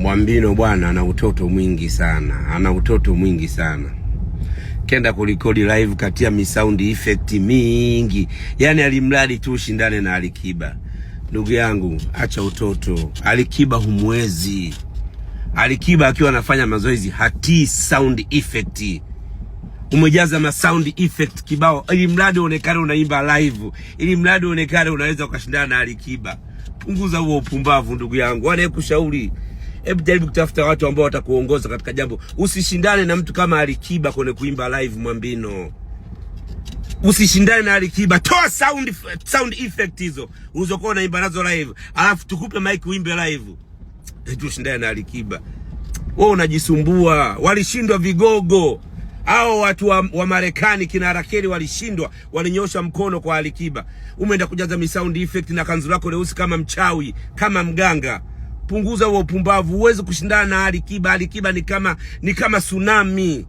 Mwambino bwana ana utoto mwingi sana. Ana utoto mwingi sana. Kenda kulikodi live katia misound effect mingi. Yani alimradi tu ushindane na Alikiba. Ndugu yangu, acha utoto. Alikiba humwezi. Alikiba akiwa anafanya mazoezi hati sound effect. Umejaza ma sound effect kibao ili mradi uonekane unaimba live, ili mradi uonekane unaweza ukashindana na Alikiba. Punguza huo upumbavu ndugu yangu. Wanayekushauri, hebu jaribu kutafuta watu ambao watakuongoza katika jambo. Usishindane na mtu kama Alikiba kwenye kuimba live Mwambino. Usishindane na Alikiba. Toa sound effect hizo ulizokuwa unaimba nazo live, alafu tukupe mic uimbe live. Tushindane na Alikiba. Wewe unajisumbua. Walishindwa vigogo. Hao watu wa Marekani kina Rakeli walishindwa, walinyosha mkono kwa Alikiba. Umeenda kujaza misound effect na kanzu lako leusi kama mchawi, kama mganga. Punguza huo upumbavu. Uweze kushindana na Alikiba. Alikiba ni kama tsunami.